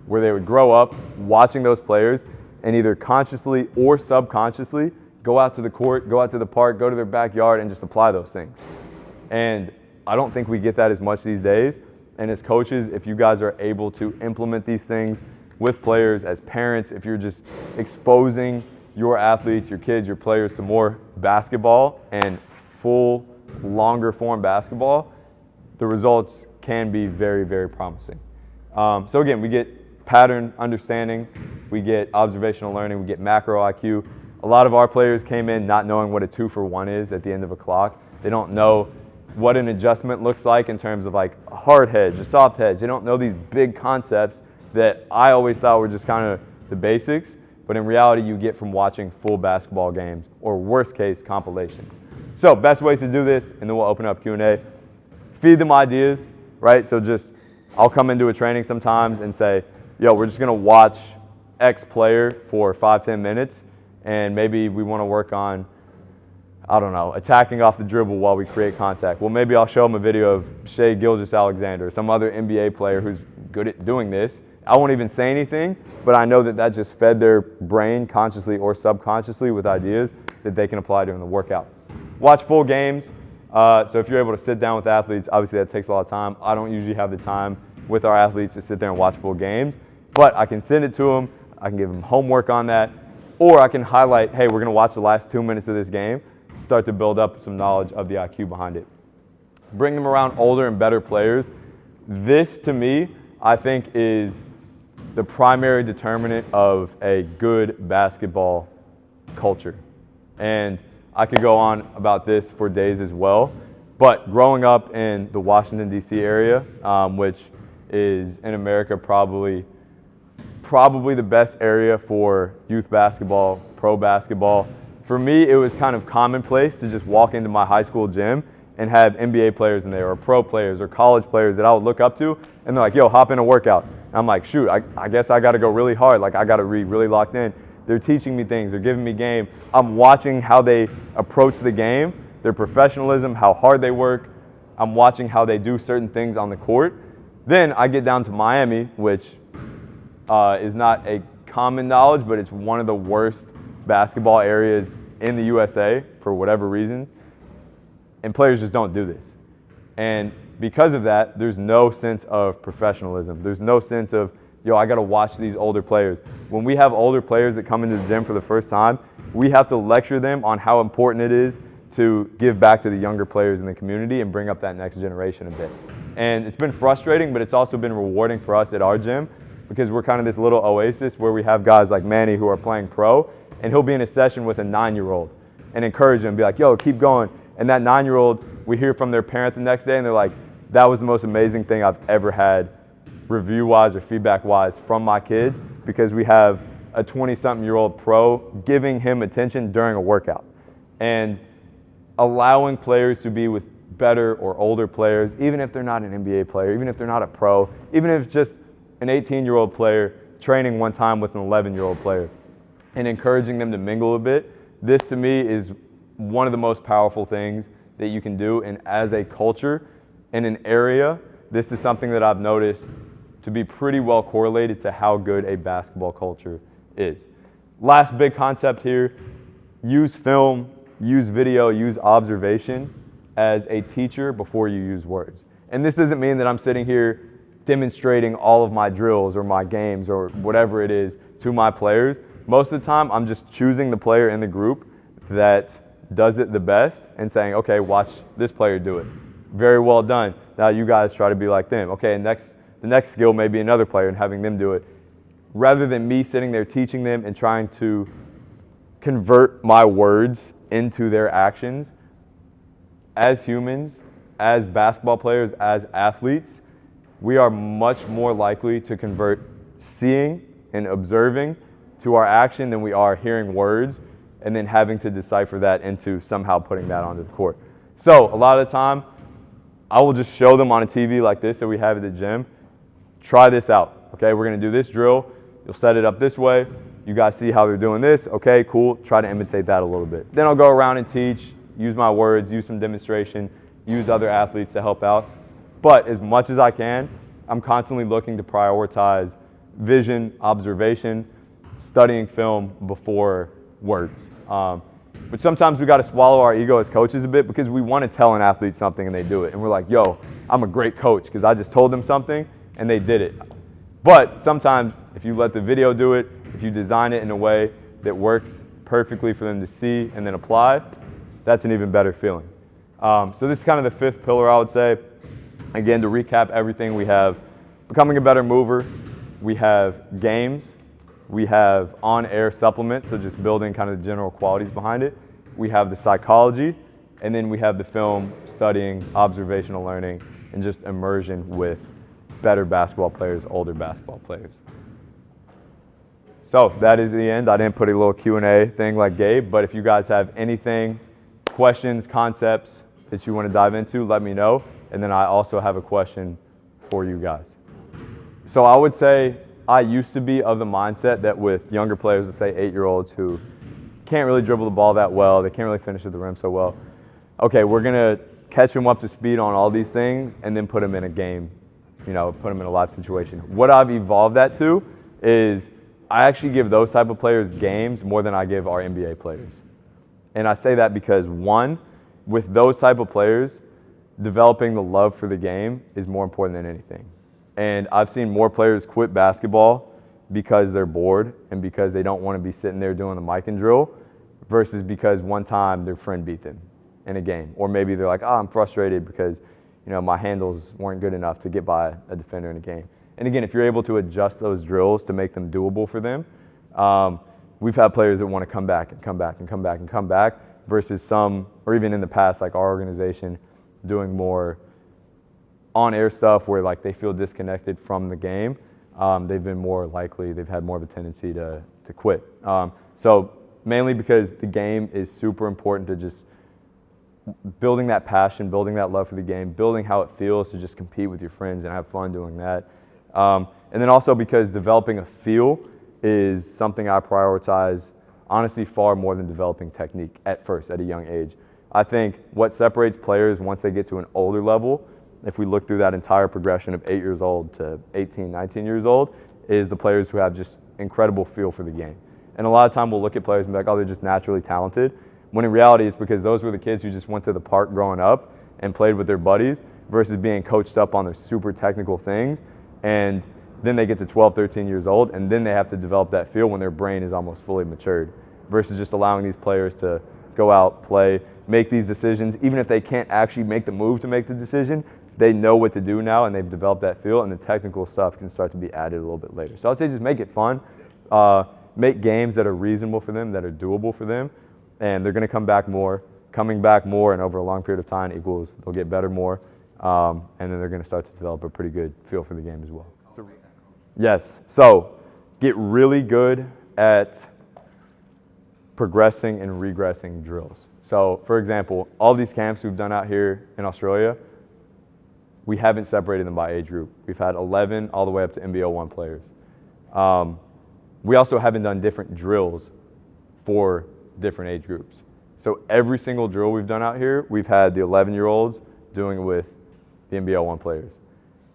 where they would grow up watching those players and either consciously or subconsciously go out to the court, go out to the park, go to their backyard, and just apply those things. And I don't think we get that as much these days. And as coaches, if you guys are able to implement these things with players, as parents, if you're just exposing your athletes, your kids, your players to more basketball and full, longer form basketball, the results can be very, very promising. So again, we get pattern understanding, we get observational learning, we get macro IQ. A lot of our players came in not knowing what a 2-for-1 is at the end of a clock. They don't know what an adjustment looks like in terms of like a hard hedge, a soft hedge. They don't know these big concepts that I always thought were just kind of the basics, but in reality you get from watching full basketball games, or worst case, compilations. So best ways to do this, and then we'll open up Q&A. Feed them ideas, right? So just, I'll come into a training sometimes and say, yo, we're just gonna watch X player for 5-10 minutes, and maybe we wanna work on, I don't know, attacking off the dribble while we create contact. Well, maybe I'll show them a video of Shai Gilgeous-Alexander, some other NBA player who's good at doing this. I won't even say anything, but I know that that just fed their brain consciously or subconsciously with ideas that they can apply during the workout. Watch full games. So if you're able to sit down with athletes, obviously that takes a lot of time. I don't usually have the time with our athletes to sit there and watch full games, but I can send it to them. I can give them homework on that, or I can highlight, hey, we're gonna watch the last 2 minutes of this game, start to build up some knowledge of the IQ behind it. Bring them around older and better players. This, to me, I think is the primary determinant of a good basketball culture. And I could go on about this for days as well, but growing up in the Washington, D.C. area, which is in America probably the best area for youth basketball, pro basketball. For me, it was kind of commonplace to just walk into my high school gym and have NBA players in there, or pro players, or college players that I would look up to, and they're like, yo, hop in a workout. And I'm like, shoot, I guess I gotta go really hard, like I gotta be really locked in. They're teaching me things, they're giving me game. I'm watching how they approach the game, their professionalism, how hard they work. I'm watching how they do certain things on the court. Then I get down to Miami, which is not a common knowledge, but it's one of the worst basketball areas in the USA for whatever reason. And players just don't do this. And because of that, there's no sense of professionalism. There's no sense of, yo, I got to watch these older players. When we have older players that come into the gym for the first time, we have to lecture them on how important it is to give back to the younger players in the community and bring up that next generation a bit. And it's been frustrating, but it's also been rewarding for us at our gym, because we're kind of this little oasis where we have guys like Manny who are playing pro, and he'll be in a session with a 9-year-old and encourage them, be like, yo, keep going. And that 9-year-old, we hear from their parent the next day, and they're like, that was the most amazing thing I've ever had review-wise or feedback-wise from my kid, because we have a 20-something-year-old pro giving him attention during a workout. And allowing players to be with better or older players, even if they're not an NBA player, even if they're not a pro, even if it's just an 18-year-old player training one time with an 11-year-old player, and encouraging them to mingle a bit, this to me is one of the most powerful things that you can do. And as a culture in an area, this is something that I've noticed to be pretty well correlated to how good a basketball culture is. Last big concept here, use film, use video, use observation as a teacher before you use words. And this doesn't mean that I'm sitting here demonstrating all of my drills or my games or whatever it is to my players. Most of the time, I'm just choosing the player in the group that does it the best and saying, okay, watch this player do it. Very well done. Now you guys try to be like them. Okay, the next skill may be another player and having them do it. Rather than me sitting there teaching them and trying to convert my words into their actions, as humans, as basketball players, as athletes, we are much more likely to convert seeing and observing to our action than we are hearing words and then having to decipher that into somehow putting that onto the court. So a lot of the time, I will just show them on a TV like this that we have at the gym. Try this out, okay? We're gonna do this drill. You'll set it up this way. You guys see how they're doing this. Okay, cool. Try to imitate that a little bit. Then I'll go around and teach, use my words, use some demonstration, use other athletes to help out. But as much as I can, I'm constantly looking to prioritize vision, observation, studying film before words. But sometimes we got to swallow our ego as coaches a bit because we want to tell an athlete something and they do it. And we're like, yo, I'm a great coach because I just told them something and they did it. But sometimes if you let the video do it, if you design it in a way that works perfectly for them to see and then apply, that's an even better feeling. So this is kind of the fifth pillar, I would say. Again, to recap everything, we have becoming a better mover, we have games, we have on-air supplements, so just building kind of the general qualities behind it. We have the psychology, and then we have the film, studying, observational learning, and just immersion with better basketball players, older basketball players. So that is the end. I didn't put a little Q&A thing like Gabe, but if you guys have anything, questions, concepts that you want to dive into, let me know. And then I also have a question for you guys. So I would say I used to be of the mindset that with younger players, let's say 8-year-olds who can't really dribble the ball that well, they can't really finish at the rim so well, okay, we're going to catch them up to speed on all these things and then put them in a game, you know, put them in a live situation. What I've evolved that to is I actually give those type of players games more than I give our NBA players. And I say that because, one, with those type of players, developing the love for the game is more important than anything. And I've seen more players quit basketball because they're bored and because they don't want to be sitting there doing the mic and drill versus because one time their friend beat them in a game. Or maybe they're like, oh, I'm frustrated because, you know, my handles weren't good enough to get by a defender in a game. And again, if you're able to adjust those drills to make them doable for them, we've had players that want to come back and come back and come back and come back versus some, or even in the past, like our organization, doing more on-air stuff where like they feel disconnected from the game. They've been more likely, they've had more of a tendency to quit. So mainly because the game is super important to just building that passion, building that love for the game, building how it feels to just compete with your friends and have fun doing that. And then also because developing a feel is something I prioritize honestly far more than developing technique at first, at a young age. I think what separates players once they get to an older level, if we look through that entire progression of 8 years old to 18, 19 years old, is the players who have just incredible feel for the game. And a lot of time we'll look at players and be like, oh, they're just naturally talented. When in reality, it's because those were the kids who just went to the park growing up and played with their buddies versus being coached up on their super technical things. And then they get to 12, 13 years old, and then they have to develop that feel when their brain is almost fully matured versus just allowing these players to go out, play, make these decisions. Even if they can't actually make the move to make the decision, they know what to do now, and they've developed that feel, and the technical stuff can start to be added a little bit later. So I'd say just make it fun. Make games that are reasonable for them, that are doable for them, and they're going to come back more. Coming back more and over a long period of time equals they'll get better more, and then they're going to start to develop a pretty good feel for the game as well. Yes, so get really good at progressing and regressing drills. So for example, all these camps we've done out here in Australia, we haven't separated them by age group. We've had 11 all the way up to NBO1 players. We also haven't done different drills for different age groups. So every single drill we've done out here, we've had the 11-year-olds doing it with the NBO1 players.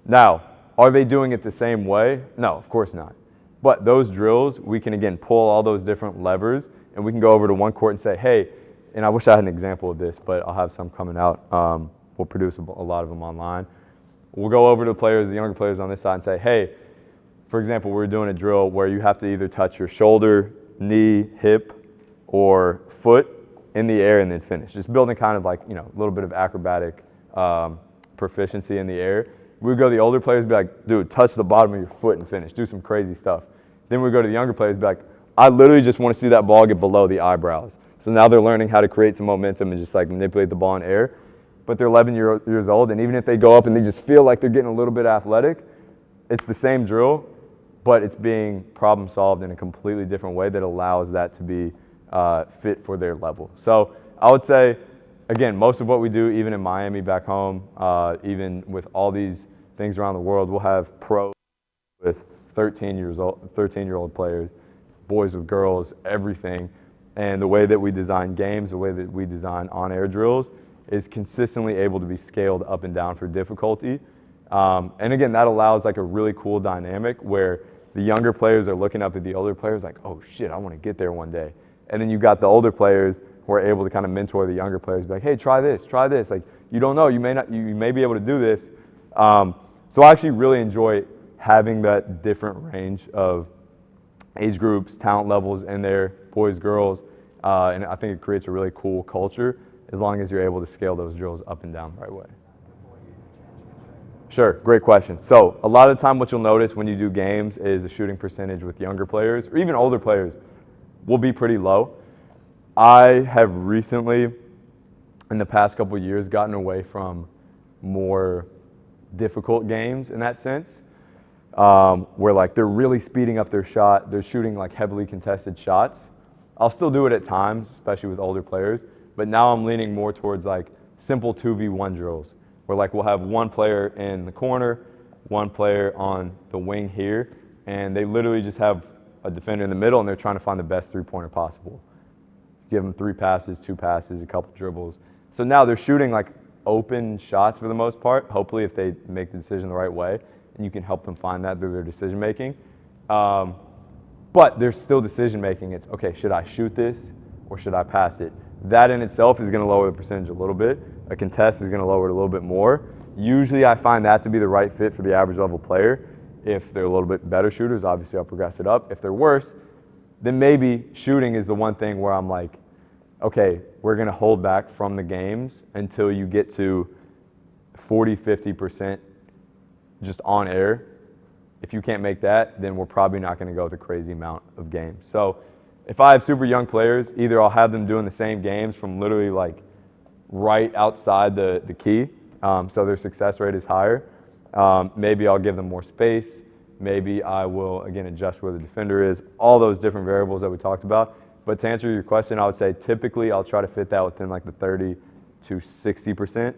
Now, are they doing it the same way? No, of course not. But those drills, we can again pull all those different levers, and we can go over to one court and say, hey, and I wish I had an example of this, but I'll have some coming out. We'll produce a lot of them online. We'll go over to the players, the younger players on this side, and say, hey, for example, we're doing a drill where you have to either touch your shoulder, knee, hip, or foot in the air and then finish. Just building kind of like, a little bit of acrobatic proficiency in the air. We would go to the older players and be like, dude, touch the bottom of your foot and finish. Do some crazy stuff. Then we go to the younger players and be like, I literally just want to see that ball get below the eyebrows. So now they're learning how to create some momentum and just like manipulate the ball in air. But they're 11 years old, and even if they go up and they just feel like they're getting a little bit athletic, it's the same drill, but it's being problem solved in a completely different way that allows that to be fit for their level. So I would say, again, most of what we do, even in Miami back home, even with all these things around the world, we'll have pros with 13-year-old players, boys with girls, everything. And the way that we design games, the way that we design on-air drills is consistently able to be scaled up and down for difficulty. And again, that allows like a really cool dynamic where the younger players are looking up at the older players like, oh shit, I want to get there one day. And then you got the older players who are able to kind of mentor the younger players, be like, hey, try this. Like, you don't know, you may be able to do this. So I actually really enjoy having that different range of age groups, talent levels in there, boys, girls, and I think it creates a really cool culture as long as you're able to scale those drills up and down the right way. Sure, great question. So a lot of the time what you'll notice when you do games is the shooting percentage with younger players, or even older players, will be pretty low. I have recently, in the past couple of years, gotten away from more difficult games in that sense, where like they're really speeding up their shot, they're shooting like heavily contested shots. I'll still do it at times, especially with older players, but now I'm leaning more towards like simple 2v1 drills, where like we'll have one player in the corner, one player on the wing here, and they literally just have a defender in the middle and they're trying to find the best three-pointer possible. Give them 3 passes, 2 passes, a couple dribbles. So now they're shooting like open shots for the most part, hopefully if they make the decision the right way, and you can help them find that through their decision making. But there's still decision making. It's, okay, should I shoot this or should I pass it? That in itself is going to lower the percentage a little bit. A contest is going to lower it a little bit more. Usually I find that to be the right fit for the average level player. If they're a little bit better shooters, obviously I'll progress it up. If they're worse, then maybe shooting is the one thing where I'm like, okay, we're going to hold back from the games until you get to 40, 50% just on air. If you can't make that, then we're probably not going to go with a crazy amount of games. So if I have super young players, either I'll have them doing the same games from literally like right outside the key, so their success rate is higher. Maybe I'll give them more space. Maybe I will, again, adjust where the defender is, all those different variables that we talked about. But to answer your question, I would say typically I'll try to fit that within like the 30 to 60%,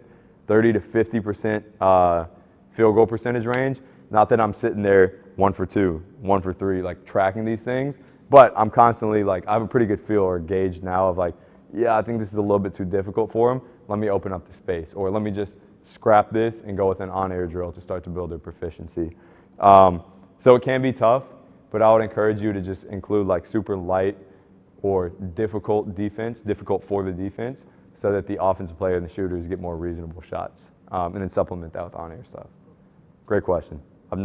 30 to 50% field goal percentage range. Not that I'm sitting there 1 for 2, 1 for 3, like tracking these things, but I'm constantly like, I have a pretty good feel or gauge now of like, yeah, I think this is a little bit too difficult for them. Let me open up the space, or let me just scrap this and go with an on-air drill to start to build their proficiency. So it can be tough, but I would encourage you to just include like super light or difficult defense, difficult for the defense, so that the offensive player and the shooters get more reasonable shots, and then supplement that with on-air stuff. Great question.